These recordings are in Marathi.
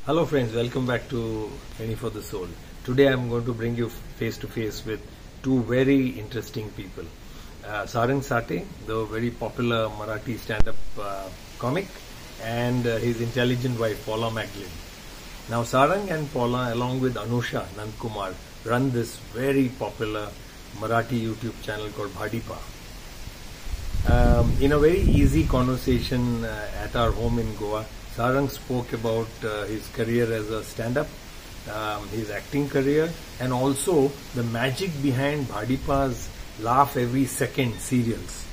Hello friends, welcome back to Penny for the Soul. Today I am going to bring you face to face with two very interesting people. Sarang Sate, the very popular Marathi stand-up comic, and his intelligent wife Paula Macklin. Now Sarang and Paula, along with Anusha Nandkumar, run this very popular Marathi YouTube channel called Bhadipa. In a very easy conversation at our home in Goa, Sarang spoke about his career as a stand-up, his acting career, and also the magic behind Bhadipa's laugh every second serials.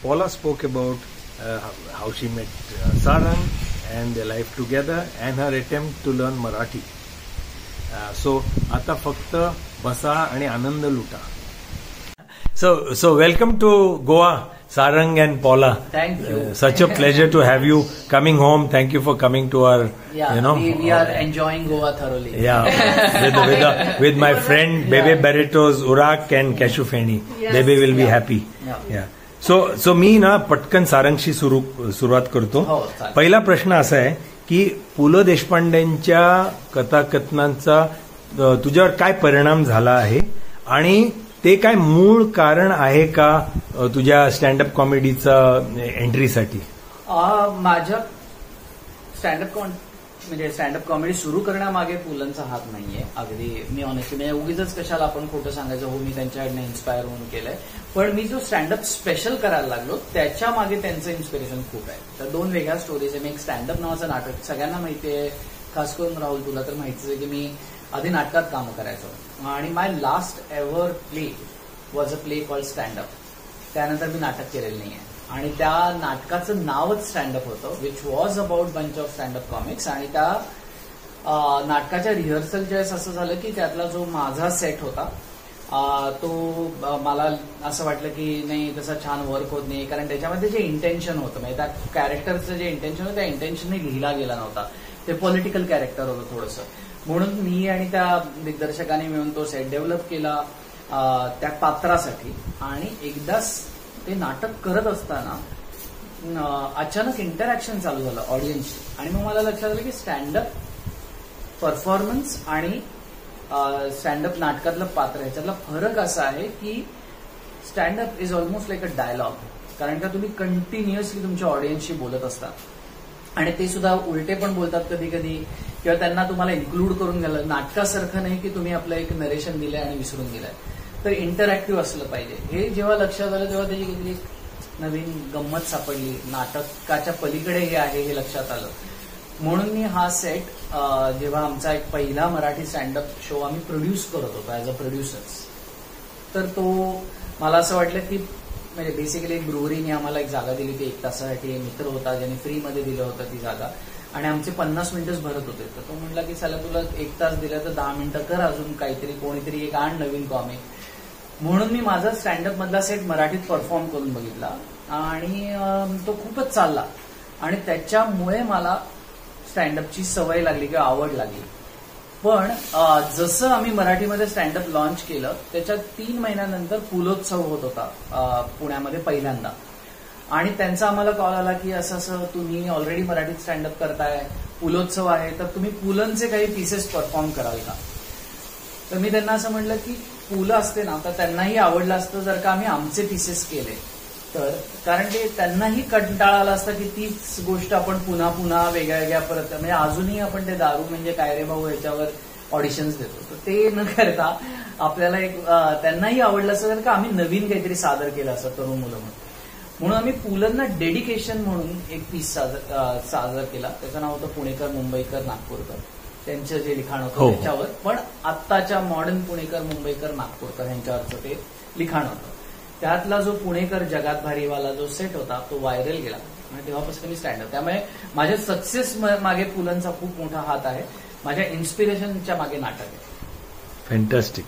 Paula spoke about how she met Sarang and their life together and her attempt to learn Marathi. So, आता फक्त बसा आणि आनंद लुटा. So welcome to Goa, Sarang and Paula. Thank you. Such a pleasure to have you coming home. Thank you for coming to our, we are enjoying Goa thoroughly. Yeah, with my friend Bebe Barreto's Urak and Cashew Feni. Yes. Bebe will be happy. Yeah. So मी ना पटकन सारंगशी सुरुवात करतो. पहिला प्रश्न असा आहे की पु ल देशपांडेंच्या कथाकथनांचा तुझ्यावर काय परिणाम झाला आहे आणि ते काय मूळ कारण आहे का तुझ्या स्टँडअप कॉमेडीचा एंट्रीसाठी? माझ्या स्टँडअप कॉमेडी सुरू करण्यामागे पुलंचा हात नाहीये. अगदी मी ऑनेस्टली म्हणजे उगीच कशाला आपण खोटं सांगायचं, हो मी त्यांच्याकडनं इन्स्पायर होऊन केलंय. पण मी जो स्टँडअप स्पेशल करायला लागलो त्याच्या मागे त्यांचं इन्स्पिरेशन खूप आहे. तर दोन वेगळ्या स्टोरीज आहे. मी एक स्टँडअप नावाचं नाटक, सगळ्यांना माहितीये, खास करून राहुल तुला तर माहितीच आहे की मी आधी नाटकात काम करायचो आणि my last ever play was a play called standup. त्यानंतर मी नाटक केलेलं नाहीये आणि त्या नाटकाचं नावच स्टँडअप होतं, which was about bunch of standup comics. आणि त्या नाटकाच्या रिहर्सलच्या वेळेस असं झालं की त्यातला जो माझा सेट होता तो मला असं वाटलं की नाही तसा छान वर्क होत नाही, कारण त्याच्यामध्ये जे इंटेन्शन होतं म्हणजे त्या कॅरेक्टरचं जे इंटेन्शन होतं त्या इंटेन्शनने लिहिला गेला नव्हता. ते पॉलिटिकल कॅरेक्टर होतं थोडंसं. म्हणून मी आणि त्या दिग्दर्शकाने मिळून तो सेट डेव्हलप केला त्या पात्रासाठी. आणि एकदाच ते नाटक करत असताना अचानक इंटरॅक्शन चालू झालं ऑडियन्सशी आणि मग मला लक्षात आलं की स्टँडअप परफॉर्मन्स आणि स्टँडअप नाटकातलं पात्र ह्याच्यातला फरक असा आहे की standup is almost like a dialogue, कारण का तुम्ही कंटिन्युअसली तुमच्या ऑडियन्सशी बोलत असता आणि ते सुद्धा उलटे पण बोलतात कधी कधी, किंवा त्यांना तुम्हाला इन्क्लूड करून घ्यायला. नाटकासारखं नाही की तुम्ही आपलं एक नरेशन दिलंय आणि विसरून गेलाय. तर इंटरॅक्टिव्ह असलं पाहिजे. हे जेव्हा लक्षात आलं तेव्हा त्याची काहीतरी नवीन गंमत सापडली. नाटकाच्या पलीकडे हे आहे हे लक्षात आलं. म्हणून मी हा सेट जेव्हा आमचा एक पहिला मराठी स्टँडअप शो आम्ही प्रोड्यूस करत होतो ऍज अ प्रोड्युसर्स, तर तो मला असं वाटलं की म्हणजे बेसिकली एक ब्रुवरीने आम्हाला एक जागा दिली होती 1 तासासाठी. मित्र होता ज्याने फ्रीमध्ये दिलं होतं ती जागा आणि आमचे 50 मिनिटच भरत होते. तर तो म्हणला की चला तुला 1 तास दिला तर 10 मिनिटं कर अजून काहीतरी, कोणीतरी एक आण नवीन कॉमिक. म्हणून मी माझा स्टँडअप मधला सेट मराठीत परफॉर्म करून बघितला आणि तो खूपच चालला आणि त्याच्यामुळे मला स्टँडअपची सवय लागली किंवा आवड लागली. पण जसं आम्ही मराठीमध्ये स्टँडअप लॉन्च केलं त्याच्या 3 महिन्यानंतर पुलोत्सव होत होता पुण्यामध्ये पहिल्यांदा आणि त्यांचा आम्हाला कॉल आला की असं तुम्ही ऑलरेडी मराठीत स्टँडअप करताय, पुलोत्सव आहे, तर तुम्ही पुलंचे काही पीसेस परफॉर्म कराल का? तर मी त्यांना असं म्हटलं की पुलं असते ना तर त्यांनाही आवडलं असतं जर का आम्ही आमचे पीसेस केले तर, कारण ते त्यांनाही कंटाळा आला असता की तीच गोष्ट आपण पुन्हा पुन्हा वेगळ्या परत म्हणजे अजूनही आपण ते दारू म्हणजे काय रे भाऊ याच्यावर ऑडिशन्स देतो. तर ते न करता आपल्याला एक त्यांनाही आवडलं असतं जर का आम्ही नवीन काहीतरी सादर केलं असं तरुण मुलं म्हणून आम्ही पुलंना डेडिकेशन म्हणून एक पीस सादर केला. त्याचं नाव होतं पुणेकर मुंबईकर नागपूरकर, त्यांचं जे लिखाण होतं त्याच्यावर. पण आत्ताच्या मॉडर्न पुणेकर मुंबईकर नागपूरकर यांच्यावरचं ते लिखाण होतं. त्यातला जो पुणेकर जगात भारीवाला जो सेट होता तो व्हायरल गेला आणि तेव्हापासून मी स्टँडअप. त्यामुळे माझ्या सक्सेस मागे पुलंचा खूप मोठा हात आहे, माझ्या इन्स्पिरेशनच्या मागे नाटक आहे. फॅन्टॅस्टिक.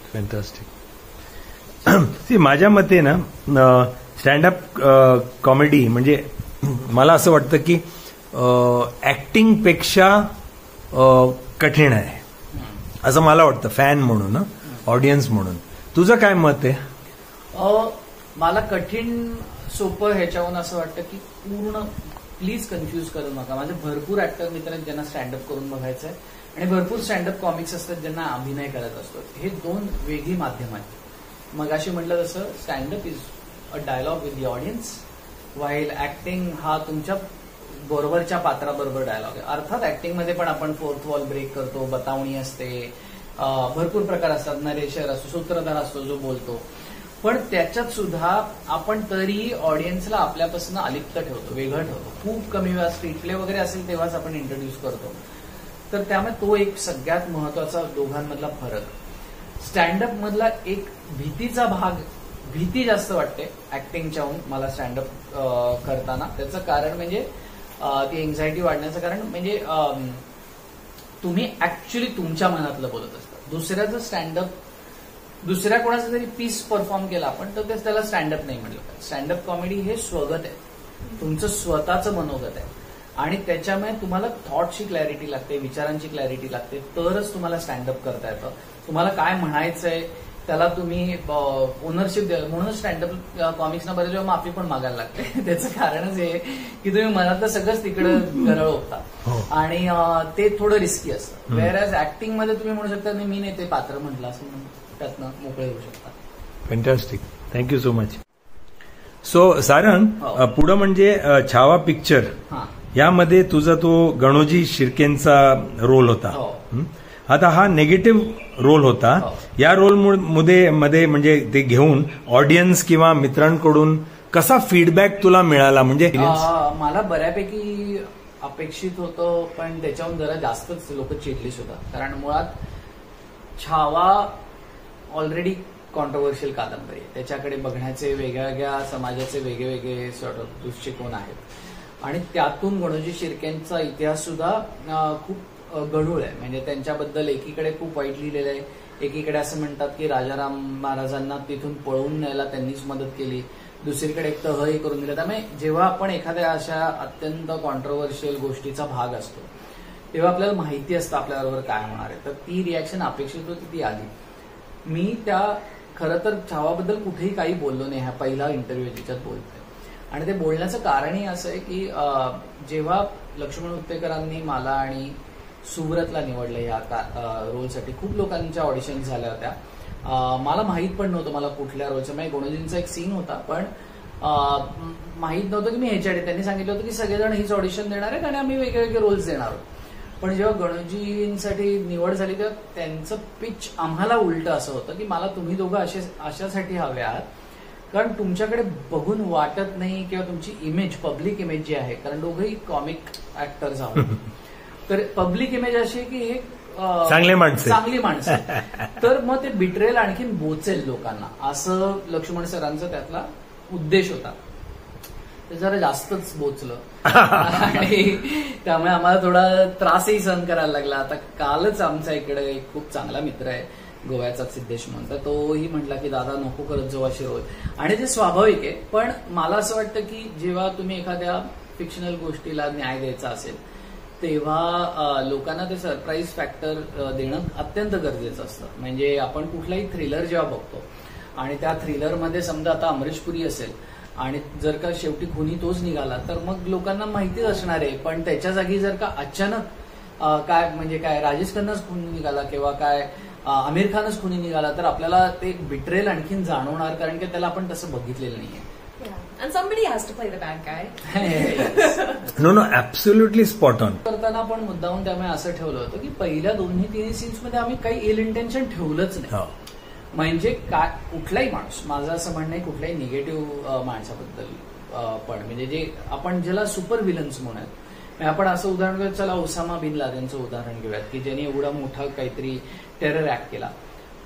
माझ्या मते ना स्टँडअप कॉमेडी म्हणजे मला असं वाटतं की ऍक्टिंगपेक्षा कठीण आहे असं मला वाटतं, फॅन म्हणून, ऑडियन्स म्हणून. तुझं काय मत आहे? मला कठीण सोपं ह्याच्यावरून असं वाटतं की पूर्ण प्लीज कन्फ्यूज करू नका. माझे भरपूर ऍक्टर मित्र आहेत ज्यांना स्टँडअप करून बघायचं आहे आणि भरपूर स्टँडअप कॉमिक्स असतात ज्यांना अभिनय करत असतो. हे दोन वेगळी माध्यम आहेत. मग अशी म्हटलं तसं standup is a dialogue with the audience, while acting हा तुमच्या बरोबरच्या पात्राबरोबर डायलॉग आहे. अर्थात ऍक्टिंगमध्ये पण आपण फोर्थ वॉल ब्रेक करतो, बतावणी असते, भरपूर प्रकार असतात, नरेशर असतो, सूत्रधार असतो जो बोलतो, पण त्याच्यात सुद्धा आपण तरी ऑडियन्सला आपल्यापासून अलिप्त ठेवतो, वेगळं ठेवतो. खूप कमी वेळा स्ट्रीट प्ले वगैरे असेल तेव्हाच आपण इंट्रोड्यूस करतो. तर त्यामुळे तो एक सगळ्यात महत्वाचा दोघांमधला फरक. स्टँडअप मधला एक भीतीचा भाग, भीती जास्त वाटते ऍक्टिंगच्याहून मला स्टँडअप करताना. त्याचं कारण म्हणजे ती एन्झायटी वाढण्याचं कारण म्हणजे तुम्ही ऍक्च्युली तुमच्या मनातलं बोलत असता. दुसऱ्याचं स्टँडअप, दुसऱ्या कोणाचा जरी पीस परफॉर्म केला आपण तर त्याला स्टँडअप नाही म्हटलं पाहिजे. स्टँडअप कॉमेडी हे स्वगत आहे, तुमचं स्वतःचं मनोगत आहे आणि त्याच्यामुळे तुम्हाला थॉटची क्लॅरिटी लागते, विचारांची क्लॅरिटी लागते, तरच तुम्हाला स्टँडअप करता येतं. तुम्हाला काय म्हणायचंय त्याला तुम्ही ओनरशिप द्या. म्हणून स्टँडअप कॉमिक्सना बरेच वेळा माफी पण मागायला लागते. त्याचं कारणच हे की तुम्ही मनातलं सगळंच तिकडे गरळ होता आणि ते थोडं रिस्की असतं. वेअरॅज ऍक्टिंग मध्ये तुम्ही म्हणू शकता मी नाही ते पात्र म्हटलं असं म्हणून त्यातनं मोकळे होऊ शकता. Fantastic, thank you so much. So Sarang, पुढं म्हणजे छावा पिक्चर, यामध्ये तुझा तो गणोजी शिर्केंचा रोल होता. आता हा निगेटिव्ह रोल होता. या रोल मध्ये म्हणजे ते घेऊन ऑडियन्स किंवा मित्रांकडून कसा फीडबॅक तुला मिळाला? म्हणजे मला बऱ्यापैकी अपेक्षित होतं, पण त्याच्याहून जरा जास्तच लोक चिडली सुद्धा. कारण मुळात छावा ऑलरेडी कॉन्ट्रोवर्शियल कादंबरी आहे. त्याच्याकडे बघण्याचे वेगळ्या समाजाचे वेगळे सॉर्ट ऑफ दृष्टिकोन आहेत आणि त्यातून गणोजी शिर्केंचा इतिहास सुद्धा खूप गढूळ आहे. म्हणजे त्यांच्याबद्दल एकीकडे खूप वाईट लिहिलेलं आहे, एकीकडे असं म्हणतात की राजाराम महाराजांना तिथून पळवून न्यायला त्यांनीच मदत केली, दुसरीकडे एक तहही करून दिलं. त्यामुळे जेव्हा आपण एखाद्या अशा अत्यंत कॉन्ट्रोवर्शियल गोष्टीचा भाग असतो तेव्हा आपल्याला माहिती असतं आपल्याबरोबर काय होणार आहे. तर ती रिॲक्शन अपेक्षित होती, ती आली. मी त्या खरं तर छावाबद्दल कुठेही काही बोललो नाही. हा पहिला इंटरव्ह्यू ज्याच्यात बोलतोय आणि ते बोलण्याचं कारणही असं आहे की जेव्हा लक्ष्मण उत्तेकरांनी मला आणि सुब्रतला निवडलं या रोलसाठी, खूप लोकांच्या ऑडिशन झाल्या होत्या. मला माहित पण नव्हतं मला कुठल्या रोलचं. म्हणजे गणोजींचा एक सीन होता पण माहित नव्हतं की मी ह्याच्याकडे. त्यांनी सांगितलं होतं की सगळेजण हीच ऑडिशन देणार आहेत आणि आम्ही वेगवेगळे रोल्स देणार आहोत. पण जेव्हा गणोजींसाठी निवड झाली तेव्हा त्यांचं पिच आम्हाला उलटं असं होतं की मला तुम्ही दोघं अशासाठी हवे आहात कारण तुमच्याकडे बघून वाटत नाही किंवा तुमची इमेज, पब्लिक इमेज जी आहे, कारण दोघंही कॉमिक ऍक्टर्स आहोत, तर पब्लिक इमेज अशी आहे की हे चांगली माणसं तर मग ते बिट्रेल आणखीन बोचेल लोकांना, असं लक्ष्मण सरांचा त्यातला उद्देश होता. ते जरा जास्तच बोचलं आणि त्यामुळे आम्हाला थोडा त्रासही सहन करायला लागला. आता कालच आमचा इकडे एक खूप चांगला मित्र आहे गोव्याचा सिद्धेश म्हणून, तर तोही म्हटला की दादा नको करत जाऊ अशी रोल. आणि ते स्वाभाविक आहे. पण मला असं वाटतं की जेव्हा तुम्ही एखाद्या फिक्शनल गोष्टीला न्याय द्यायचा असेल तेव्हा लोकांना ते सरप्राईज फॅक्टर देणं अत्यंत गरजेचं असतं. म्हणजे आपण कुठलाही थ्रिलर जेव्हा बघतो आणि त्या थ्रिलरमध्ये समजा आता अमरीश पुरी असेल आणि जर का शेवटी खुनी तोच निघाला तर मग लोकांना माहितीच असणार आहे. पण त्याच्या जागी जर का अचानक काय म्हणजे काय राजेश खन्नाच खुनी निघाला किंवा काय आमिर खानच खुनी निघाला तर आपल्याला ते बिट्रेल आणखीन जाणवणार, कारण की त्याला आपण तसं बघितलेलं नाहीये. And somebody has to play the bad guy. No, absolutely spot on. करताना आपण मुद्दामून त्यामुळे असं ठेवलं होतं की पहिल्या तिन्ही सीन्स मध्ये आम्ही काही इल इंटेन्शन ठेवलंच नाही. म्हणजे काय कुठलाही माणूस, माझं असं म्हणणं आहे कुठल्याही निगेटिव्ह माणसाबद्दल पण म्हणजे जे आपण ज्याला सुपर विलन्स म्हणूयात, आपण असं उदाहरण घेऊया, चला ओसामा बिन लादेनचं उदाहरण घेऊयात की ज्यांनी एवढा मोठा काहीतरी टेरर ऍक्ट केला.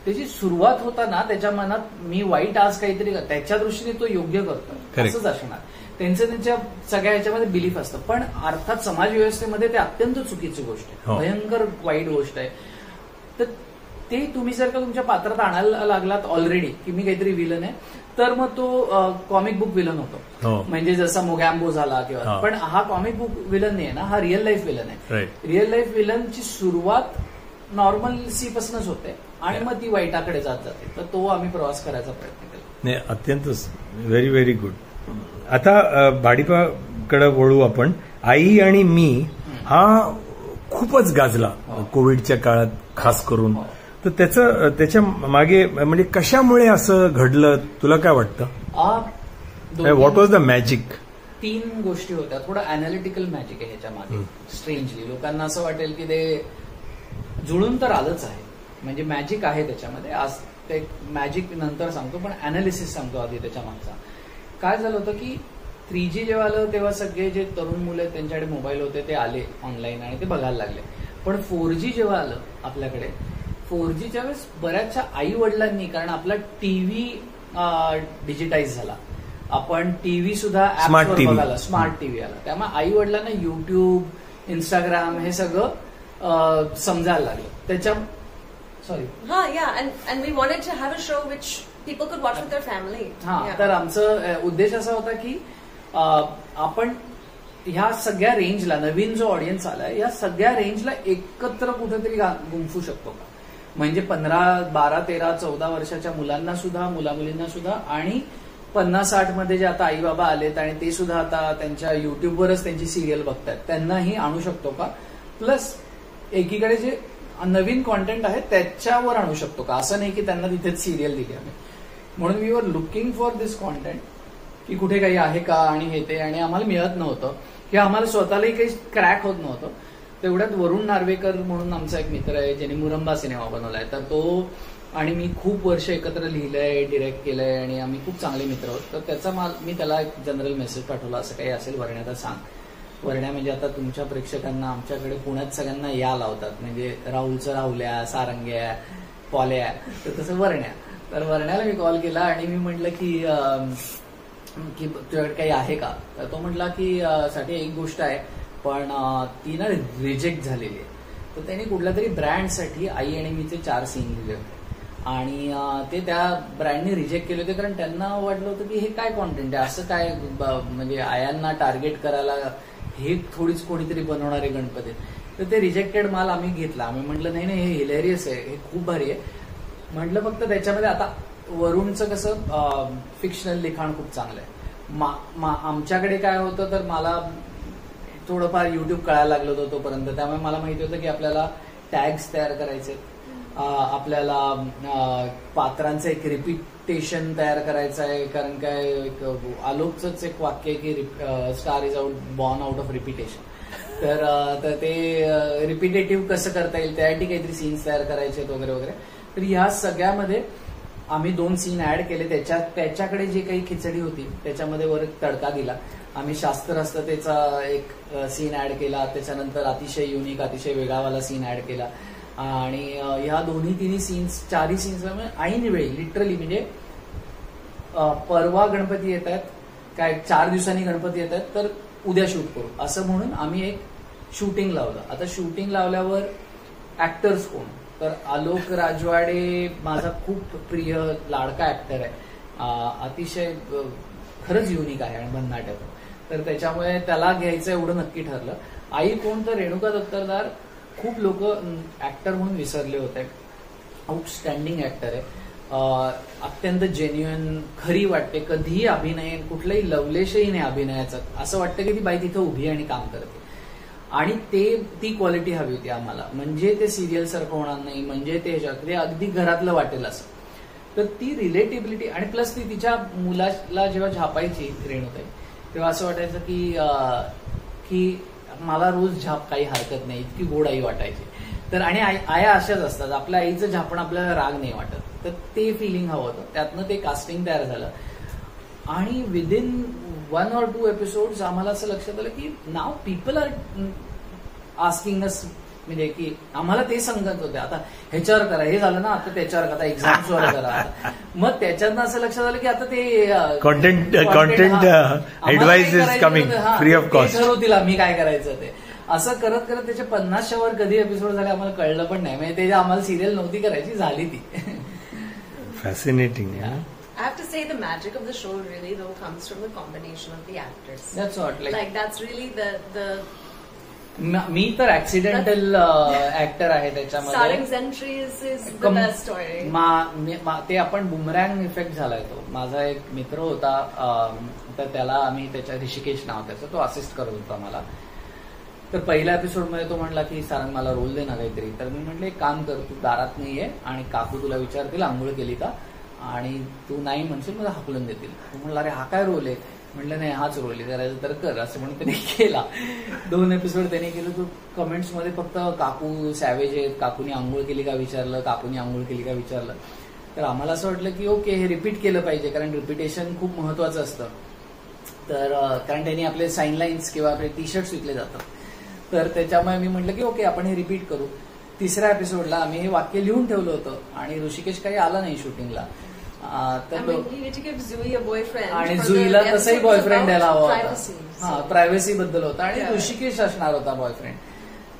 त्याची सुरुवात होताना त्याच्या मनात मी वाईट आज काहीतरी त्याच्या दृष्टीने तो योग्य करतो असंच असणार. त्यांच्या सगळ्या ह्याच्यामध्ये बिलीफ असतं. पण अर्थात समाज व्यवस्थेमध्ये ते अत्यंत चुकीची गोष्ट आहे, भयंकर वाईट गोष्ट आहे. तर ते तुम्ही जर का तुमच्या पात्रात आणायला लागलात ऑलरेडी की मी काहीतरी विलन आहे, तर मग तो कॉमिक बुक विलन होतो. म्हणजे जसा मोगॅम्बो झाला किंवा, पण हा कॉमिक बुक विलन नाही आहे ना, हा रिअल लाईफ विलन आहे. रिअल लाईफ विलनची सुरुवात नॉर्मल सी पासूनच होते आणि मग ती वाईटाकडे जात जाते. तर तो आम्ही प्रवास करायचा प्रयत्न केला. नाही, अत्यंत व्हेरी व्हेरी गुड. आता भाडीपा कडे वळू आपण. आई आणि मी हा खूपच गाजला कोविडच्या काळात खास करून. तर त्याच्या मागे म्हणजे कशामुळे असं घडलं तुला काय वाटतं? What was the magic? 3 गोष्टी होत्या. थोडं अनालिटिकल मॅजिक आहे ह्याच्या मागे. स्ट्रेंजली लोकांना असं वाटेल की ते जुळून तर आलंच आहे, म्हणजे मॅजिक आहे त्याच्यामध्ये. आज ते मॅजिक नंतर सांगतो, पण अनालिसिस सांगतो आधी त्याच्या मागचा. काय झालं होतं की 3G जेव्हा आलं तेव्हा सगळे जे तरुण मुलं त्यांच्याकडे मोबाईल होते ते आले ऑनलाईन आणि ते बघायला लागले. पण 4G जेव्हा आलं आपल्याकडे, 4Gच्या वेळेस बऱ्याचशा आई वडिलांनी, कारण आपला टीव्ही डिजिटाईज झाला, आपण टीव्ही सुद्धा स्मार्ट बघायला, स्मार्ट टीव्ही आला, त्यामुळे आई वडिलांना युट्यूब, इंस्टाग्राम हे सगळं समजायला लागलं. त्याच्या and we wanted to have a show which people could watch with their family. तर आमचा उद्देश असा होता की आपण ह्या सगळ्या रेंजला, नवीन जो ऑडियन्स आलाय या सगळ्या रेंजला एकत्र कुठेतरी गुंफू शकतो का, म्हणजे 15, 12, 13, 14 वर्षाच्या मुलांना सुद्धा, मुलींना सुद्धा, आणि 50-60 मध्ये जे आता आई बाबा आलेत आणि ते सुद्धा आता त्यांच्या युट्यूबवरच त्यांची सिरियल बघतात, त्यांनाही आणू शकतो का. प्लस एकीकडे जे नवीन कॉन्टेंट आहे त्याच्यावर आणू शकतो का. असं नाही की त्यांना तिथेच सिरियल दिली आम्ही. म्हणून we were looking for this content की कुठे काही आहे का, आणि हे ते, आणि आम्हाला मिळत नव्हतं किंवा आम्हाला स्वतःलाही काही क्रॅक होत नव्हतं. तेवढ्यात वरुण नार्वेकर म्हणून आमचा एक मित्र आहे ज्याने मुरंबा सिनेमा बनवलाय, तर तो आणि मी खूप वर्ष एकत्र लिहिलंय, डिरेक्ट केलंय आणि आम्ही खूप चांगले मित्र आहोत. तर त्याचा मी त्याला एक जनरल मेसेज पाठवला, असं काही असेल वर्ण्याचा सांग. वर्ण्या म्हणजे आता तुमच्या प्रेक्षकांना आमच्याकडे पुण्यात सगळ्यांना या लावतात, म्हणजे राहुलचं राहुल्या, सारंग्या, पॉल्या, तर तसं वर्ण्या. तर वर्ण्याला मी कॉल केला आणि मी म्हटलं की तुझ्याकडे काही आहे का. तर तो म्हटला की साठी एक गोष्ट आहे पण ती ना रिजेक्ट झालेली आहे. तर त्याने कुठल्या तरी ब्रँडसाठी आई आणि मीचे 4 सीन दिले होते आणि ते त्या ब्रँडने रिजेक्ट केले होते, कारण त्यांना वाटलं होतं की हे काय कॉन्टेंट आहे, असं काय म्हणजे आयांना टार्गेट करायला हे थोडीच कोणीतरी बनवणारे गणपती. तर ते रिजेक्टेड माल आम्ही घेतला. आम्ही म्हटलं नाही हे हिलेरियस आहे, हे खूप भारी आहे. म्हटलं फक्त त्याच्यामध्ये आता वरुणचं कसं फिक्शनल लिखाण खूप चांगलं आहे. आमच्याकडे काय होतं तर मला थोडंफार युट्यूब कळायला लागलं होतं तोपर्यंत, त्यामुळे मला माहिती होतं की आपल्याला टॅग्स तयार करायचे, आपल्याला पात्रांचं एक रिपीटेशन तयार करायचं आहे, कारण काय आलोकचंच एक वाक्य आहे की star is born out of repetition. तर ते रिपीटेटिव्ह कसं करता येईल त्यासाठी काहीतरी सीन्स तयार करायचे वगैरे वगैरे. तर ह्या सगळ्यामध्ये आम्ही 2 सीन ऍड केले. त्याच्याकडे जे काही खिचडी होती त्याच्यामध्ये वर एक तडका दिला. आम्ही शास्त्रहस्ततेचा एक सीन ऍड केला, त्याच्यानंतर अतिशय युनिक, अतिशय वेगळावाला सीन ऍड केला. आणि ह्या 2-3 सीन्स, 4 सीन्स ऐन वेळी लिटरली, म्हणजे परवा गणपती येत आहेत, काय 4 दिवसांनी गणपती येत आहेत, तर उद्या शूट करू असं म्हणून आम्ही एक शूटिंग लावलं. आता शूटिंग लावल्यावर ऍक्टर्स कोण, तर आलोक राजवाडे माझा खूप प्रिय लाडका ऍक्टर आहे, अतिशय खरंच युनिक आहे आणि भन्नाट आहे. तर त्याच्यामुळे त्याला घ्यायचं एवढं नक्की ठरलं. आई कोण, तर रेणुका दत्तरदार. खूप लोक ऍक्टर म्हणून विसरले होते, आउटस्टँडिंग ऍक्टर आहे, अत्यंत जेन्युइन, खरी वाटते, कधीही अभिनय कुठलंही लवलेशही नाही अभिनयाचं, असं वाटतं की ती बाई तिथं उभी आणि काम करते. आणि ती क्वालिटी हवी होती आम्हाला, म्हणजे ते सिरियल सारखं होणार नाही, म्हणजे ते अगदी घरातलं वाटेल असं. तर ती रिलेटिबिलिटी, आणि प्लस ती तिच्या मुलाला जेव्हा झापायची रेणुताई, तेव्हा असं वाटायचं की मला रोज झाप काही हरकत नाही, इतकी गोड आई वाटायची. तर आणि आया अशाच असतात, आपल्या आईचं झापण आपल्याला राग नाही वाटत, तर ते फिलिंग हवं होतं. त्यातनं ते कास्टिंग तयार झालं. आणि विदिन 1 or 2 एपिसोड्स आम्हाला असं लक्षात आलं की नाव पीपल आर आस्किंग अस, म्हणजे की आम्हाला ते सांगत होते आता ह्याच्यावर करा, हे झालं ना आता त्याच्यावर, आता एक्झाम्सवर करा. मग त्याच्यातनं असं लक्षात आलं की आता ते content advice is coming free of cost, ठरवतील आम्ही काय करायचं ते. असं करत करत त्याचे 50च्या वर कधी एपिसोड झाले आम्हाला कळलं पण नाही, म्हणजे ते आम्हाला सिरियल नव्हती करायची, झाली ती. Fascinating. I have to say the magic of the show really though comes from the combination of the actors. That's what, like that's really the मी तर ऍक्सिडेंटल ऍक्टर आहे त्याच्यामध्ये. Sarang's entry is the best story. ते आपण बुमरँग इफेक्ट झालाय तो. माझा एक मित्र होता, तर त्याला आम्ही त्याच्या ऋषिकेश नाव त्याचं, तो असिस्ट करत होता मला. तर पहिल्या एपिसोडमध्ये तो म्हणला की सारंग मला रोल दे ना काहीतरी. तर मी म्हटलं एक काम कर, तू दारात नाही आहे आणि काकू तुला विचारतील आंघोळ केली का, आणि तू नाही म्हणशील मला हाकलून देतील. तू म्हणला अरे हा काय रोल आहे. म्हटलं नाही हाच रोल आहे, करायचं तर कर असं म्हणून त्याने केला. 2 एपिसोड त्याने केलं. तो कमेंट्स मध्ये फक्त काकू सॅवेज आहेत, काकूनी आंघोळ केली का विचारलं, काकूनी आंघोळ केली का विचारलं. तर आम्हाला असं वाटलं की ओके हे रिपीट केलं पाहिजे, कारण रिपिटेशन खूप महत्वाचं असतं. तर कारण त्यांनी आपले साईन लाईन्स किंवा आपले टी शर्ट्स विकले जातात. तर त्याच्यामुळे मी म्हटलं की ओके आपण हे रिपीट करू. 3ऱ्या एपिसोडला आम्ही हे वाक्य लिहून ठेवलं होतं आणि ऋषिकेश काही आला नाही शूटिंगला. आणि जुईला तसंही बॉयफ्रेंड द्यायला हवा होता. हा, प्रायव्हसी बद्दल होता आणि ऋषिकेश असणार होता बॉयफ्रेंड.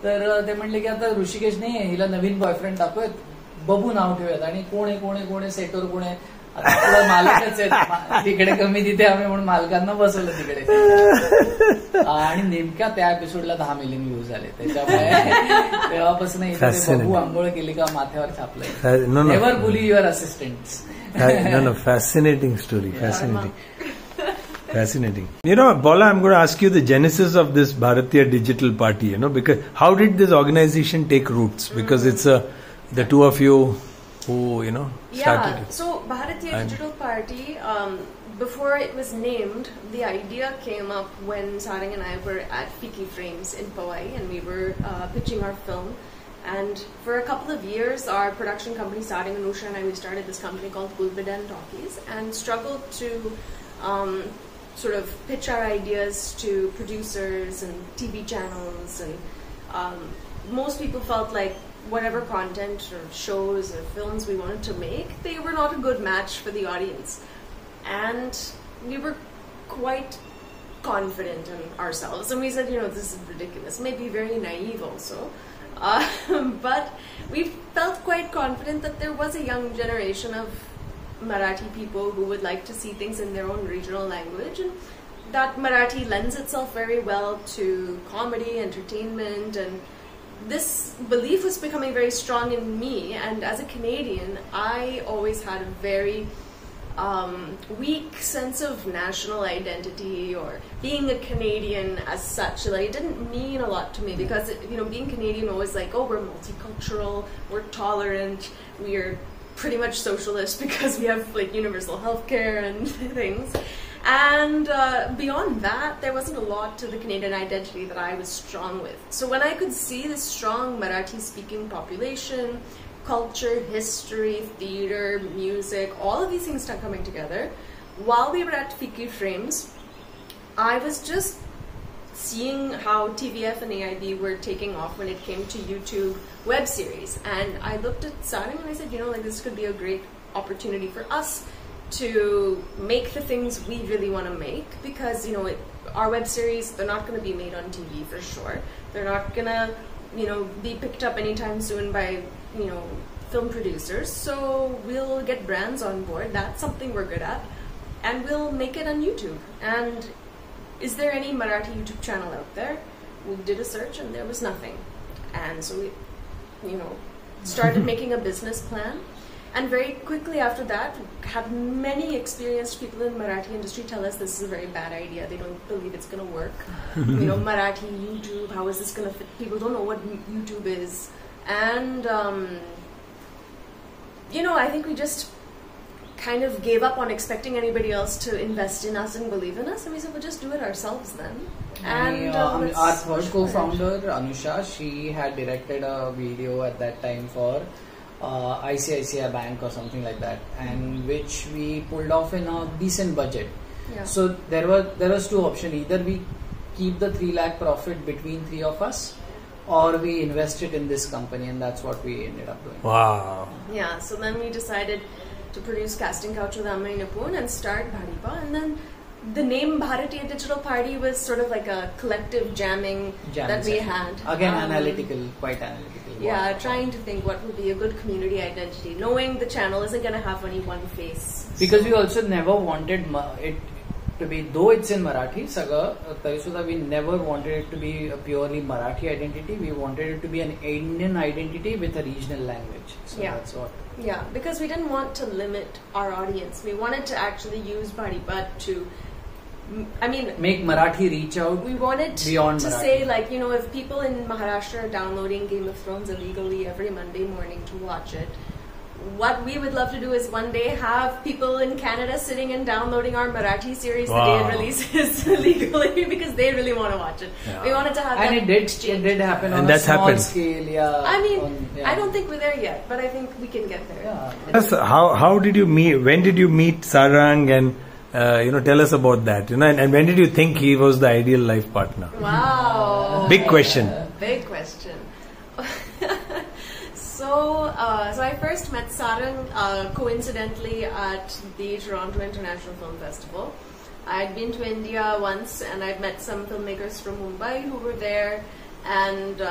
तर ते म्हणले की आता ऋषिकेश नाही आहे, हिला नवीन बॉयफ्रेंड टाकूयात, बबू नाव ठेवूयात. आणि कोण आहे सेटर कोण आहे, आता मालकच आहेत तिकडे कमी तिथे आम्ही म्हणून मालकांना बसवलं तिकडे. आणि नेमक्या त्या एपिसोडला 10 मिलियन व्ह्यूज झाले. त्याच्यामुळे तेव्हापासून बबू आंघोळ केली का माथ्यावर छापलंय. Never bully your assistants. No, fascinating story, fascinating. You know, Paula, I'm going to ask you the genesis of this Bharatiya Digital Party, because how did this organization take roots? Because it's the two of you who, started it. So Bharatiya Digital Party, before it was named, the idea came up when Sarang and I were at Fiki Frames in Powai, and we were pitching our film. And for a couple of years, our production company, Sarang, Anusha, and I, we started this company called Gulbadan Talkies, and struggled to sort of pitch our ideas to producers and TV channels. And most people felt like whatever content or shows or films we wanted to make, they were not a good match for the audience. And we were quite confident in ourselves. And we said, this is ridiculous. Maybe very naive also. But we felt quite confident that there was a young generation of Marathi people who would like to see things in their own regional language, and that Marathi lends itself very well to comedy, entertainment, and this belief was becoming very strong in me. And as a Canadian, I always had a very weak sense of national identity or being a Canadian as such. Like, it didn't mean a lot to me because being Canadian always like, oh, we're multicultural, we're tolerant, we're pretty much socialist because we have like universal healthcare and things. And beyond that, there wasn't a lot to the Canadian identity that I was strong with. So when I could see this strong Marathi-speaking population, culture, history, theater, music, all of these things start coming together. While we were at Fiki Frames, I was just seeing how TVF and AIB were taking off when it came to YouTube web series. And I looked at Sarang and I said, this could be a great opportunity for us to make the things we really want to make, because, our web series, they're not going to be made on TV for sure. They're not going to, be picked up anytime soon by film producers. So we'll get brands on board. That's something we're good at, and we'll make it on YouTube. And is there any Marathi YouTube channel out there? We did a search and there was nothing. And so we started making a business plan, and very quickly after that had many experienced people in Marathi industry tell us this is a very bad idea. They don't believe it's going to work. Marathi YouTube, how is this going to fit? People don't know what YouTube is. And I think we just kind of gave up on expecting anybody else to invest in us and believe in us, and we said we'll just do it ourselves then. And our third co-founder Anusha, she had directed a video at that time for ICICI Bank or something like that, and which we pulled off in a decent budget. Yeah. So there was 2 options. Either we keep the 3 lakh profit between 3 of us, or we invested in this company, and that's what we ended up doing. Wow. Yeah, so then we decided to produce Casting Couch with Amari Nipun and start Bharipa, and then the name Bharatiya Digital Party was sort of like a collective jamming that we had. Again, quite analytical. Yeah, trying to think what would be a good community identity, knowing the channel isn't going to have only one face. Because we also never wanted it to be, though it's in Marathi, सगळं तरी सुद्धा we never wanted it to be a purely Marathi identity. We wanted it to be an Indian identity with a regional language. So Yeah. that's what. Yeah, because we didn't want to limit our audience. We wanted to actually use Baripat to, I mean, Make Marathi reach out. we wanted Beyond to Marathi. say, like, you know, if people in Maharashtra are downloading Game of Thrones illegally every Monday morning to watch it, what we would love to do is one day have people in Canada sitting and downloading our Marathi series the day it Wow. releases illegally because they really want to watch it. Yeah. We wanted to have And that it exchange. did happen And on a that's small happened. scale. Yeah. I mean, yeah. I don't think we're there yet, but I think we can get there. Yeah. Yes, how did you meet? When did you meet Sarang? And tell us about that. And when did you think he was the ideal life partner? Wow. Big question. Big question. So I first met Sarang coincidentally at the Toronto International Film Festival. I had been to India once and I'd met some filmmakers from Mumbai who were there, and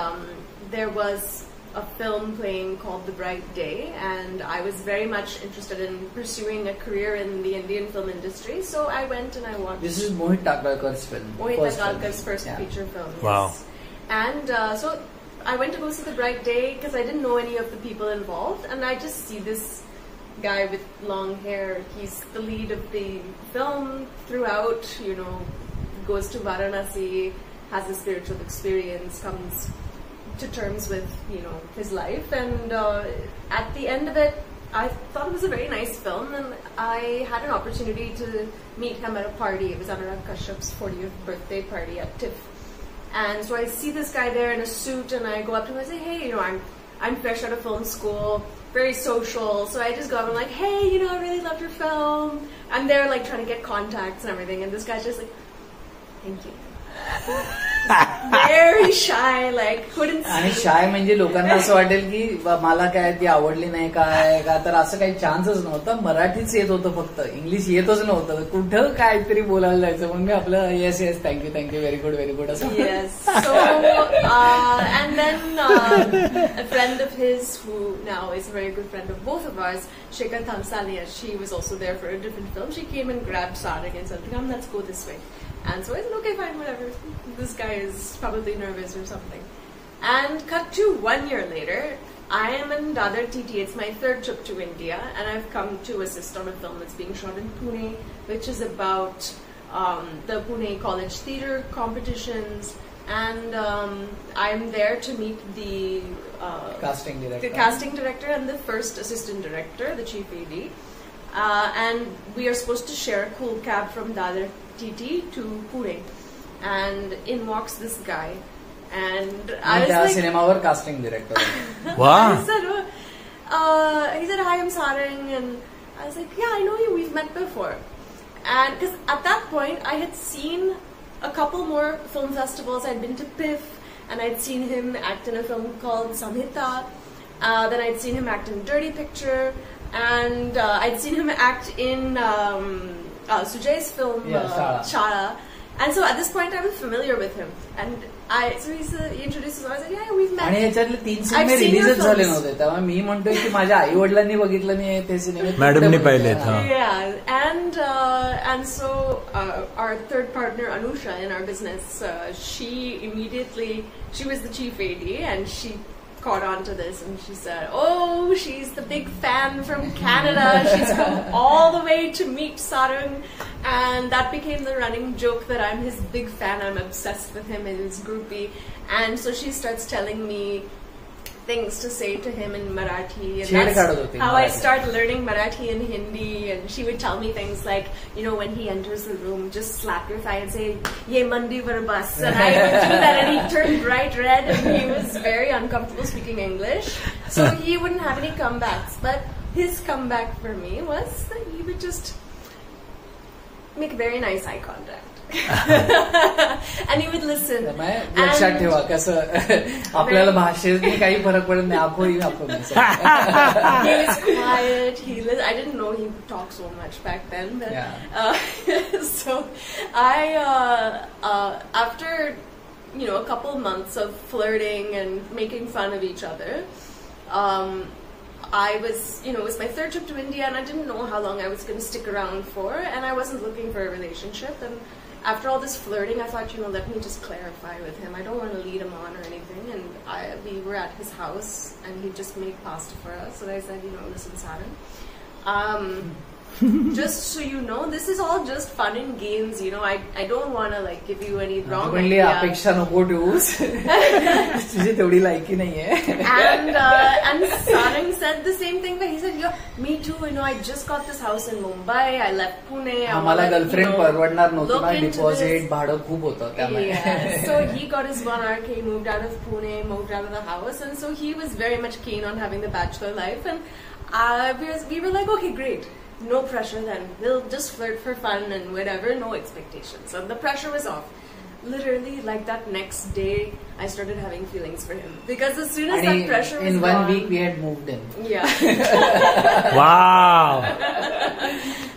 there was a film playing called The Bright Day, and I was very much interested in pursuing a career in the Indian film industry, so I went and I watched This is Mohit Takarkar's film. Mohit first film. Takarkar's first Yeah. feature film. Wow. Yes. And so I went to go see The Bright Day because I didn't know any of the people involved, and I just see this guy with long hair. He's the lead of the film throughout, goes to Varanasi, has a spiritual experience, comes to terms with, his life, and at the end of it, I thought it was a very nice film, and I had an opportunity to meet him at a party. It was Anurag Kashyap's 40th birthday party at TIFF. And so I see this guy there in a suit, and I go up to him and I say, hey, I'm fresh out of film school, very social. So I just go up and I'm like, hey, I really loved your film. I'm there like trying to get contacts and everything, and this guy's just like, thank you. Very shy, like couldn't आणि speak. शाय म्हणजे लोकांना असं वाटेल की मला काय ती आवडली नाही काय का, तर असं काही चान्सच नव्हता. मराठीच येत होतं फक्त, इंग्लिश येतच नव्हतं. कुठं काहीतरी बोलायला जायचं मग मी आपलं येस थँक्यू व्हेरी गुड असं. Yes. So, and then a friend of his who now is a very good friend of both of ours, Shekhar Thamsalia, she was also there for a different film. She came and grabbed Sarang and said, come, let's go this way. And so I said, okay, fine, whatever. This guy is probably nervous or something. And cut to 1 year later, I am in Dadar TT. It's my third trip to India, and I've come to assist on a film that's being shot in Pune, which is about the Pune College Theatre competitions. And I'm there to meet the casting director and the first assistant director, the chief AD. And we are supposed to share a cool cab from Dadar TT to Pune. And in walks this guy. And I was त्या like, सिनेमावर casting director. Wow. he said, hi, I'm Sarang. And I was like, yeah, I know you. We've met before. And because at that point, I had seen a couple more film festivals. I'd been to PIF, and I'd seen him act in a film called Samhita. Then I'd seen him act in Dirty Picture. And I'd seen him act in Sujay's film, Shala. And so at this point, I was familiar with him. And he introduced us. I was like, yeah, we've met. आणि ह्याच्यातले 3 सिनेमे रिलीजच झाले नव्हते, तेव्हा मी म्हणतोय की माझ्या आई वडिलांनी बघितलं नाही ते सिनेमे. मॅडमने पाहिलेत. Yeah, and so our third partner Anusha in our business, she was the chief AD, and she caught on to this, and she said, oh, she's the big fan from Canada. She's come all the way to meet Sarang. And that became the running joke that I'm his big fan. I'm obsessed with him and his groupie. And so she starts telling me things to say to him in Marathi, and that's how I start learning Marathi and Hindi. And she would tell me things like, when he enters the room, just slap your thigh and say, "Ye mandi var bas," and I would do that, and he turned bright red, and he was very uncomfortable speaking English, so he wouldn't have any comebacks. But his comeback for me was that he would just make very nice eye contact. And he would listen. लक्षात ठेवा कसं आपल्याला भाषेने काही फरक पडत नाही. आपण He was quiet. I didn't know he would talk so much back then. But, Yeah. So I, after a couple months of flirting and making fun of each other, I was, it was my third trip to India, and I didn't know how long I was going to stick around for, and I wasn't looking for a relationship. And after all this flirting, I thought, let me just clarify with him. I don't want to lead him on or anything. And we were at his house, and he just made pasta for us. So I said, listen, Sarang, just so you know, this is all just fun and games. I don't want to give you any wrong idea. अपेक्षा नको ठेवूस. तुझी तेवढी लायकी नाहीये. And Sarang said the same thing, but he said, me too. I just got this house in Mumbai. I left Pune. आम्हाला गर्लफ्रेंड परवडणार नव्हती ना, डिपॉझिट भाडं खूप होतं त्यामुळे. So he got his 1 RK, moved out of Pune, moved out of the house, and so he was very much keen on having the bachelor life. And we were like, okay, great. No pressure then. We'll just flirt for fun and whatever, no expectations. So the pressure was off. Literally, like that next day, I started having feelings for him. Because as soon as that pressure was in gone... In 1 week, we had moved in. Yeah. Wow!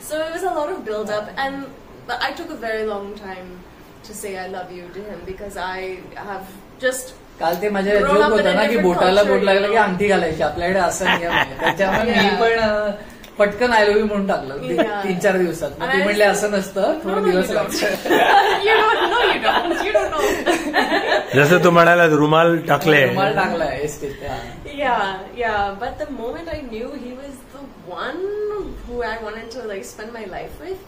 So it was a lot of build-up. And I took a very long time to say I love you to him because I have just... काल ते माझ्या जोक होता ना की बोटाला बोट लागला की अंगठी घालायची आपल्याकडे असं नियम आहे. त्याच्यामुळे मी पण पटकन आय लव्ह यू म्हणून टाकलं 3-4 दिवसात. ती म्हणले असं नसतं, थोडे दिवस लागतात. जसं तू म्हणाला रुमाल टाकलाय. रुमाल टाकलाय एसटीत. Yeah, but the moment I knew he was the one who I wanted to spend my life with,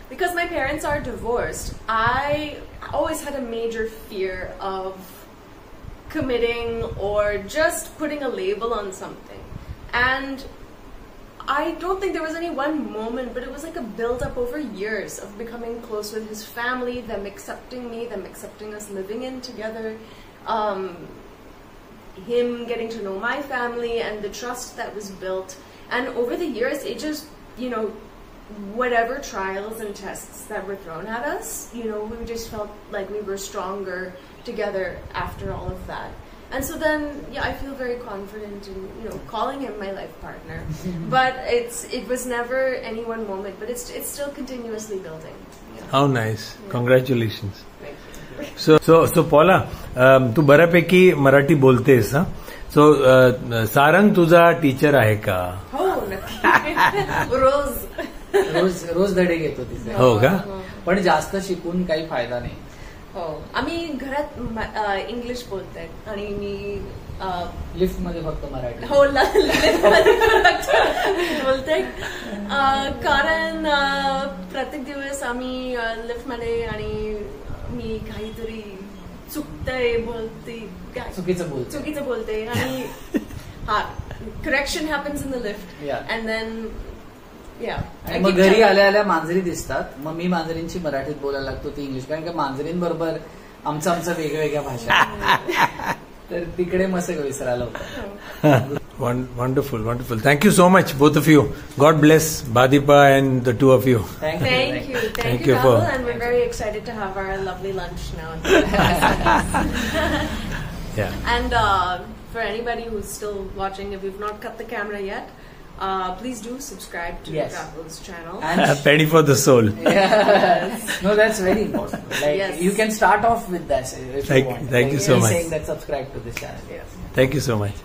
because my parents are divorced, I always had a major fear of committing or just putting a label on something. And I don't think there was any one moment, but it was like a build-up over years of becoming close with his family, them accepting me, them accepting us living in together, him getting to know my family and the trust that was built. And over the years, it just, whatever trials and tests that were thrown at us, we just felt like we were stronger together after all of that. And so then, I feel very confident in, calling him my life partner. But it was never any one moment, but it's still continuously building. Yeah. How nice. Yeah. Congratulations. So Paula, तू बऱ्यापैकी मराठी बोलतेस हा? So सारंग तुझा टीचर आहे का? हो, नक्की. रोज धडे घेतो तिथे. हो का? पण जास्त शिकून काही फायदा नाही. हो, आम्ही घरात इंग्लिश बोलतोय आणि मी लिफ्ट मध्ये फक्त मराठी. हो, लिफ्ट मध्ये बोलते कारण प्रत्येक दिवस आम्ही लिफ्ट मध्ये आणि मी काहीतरी चुकीचं बोलते आणि correction happens in the lift and then आणि मग घरी आल्या आल्या मांजरी दिसतात, मग मी मांजरींची मराठीत बोलायला लागतो, ती इंग्लिश, कारण का मांजरींबरोबर आमचं वेगवेगळ्या भाषा, तर तिकडे मस्त विसरायला होतं. Wonderful. Thank you so much, both of you. God bless Badipa and the two of you. Thank you, Rahul, and we're very excited to have our lovely lunch now. Yeah. And for anybody who's still watching, if you've not cut the camera yet, please do subscribe to Rahul's channel. And penny for the soul. Yes. No, that's very important. You can start off with that if you want. Thank you so much. Saying that subscribe to this channel. Yes. Thank you so much.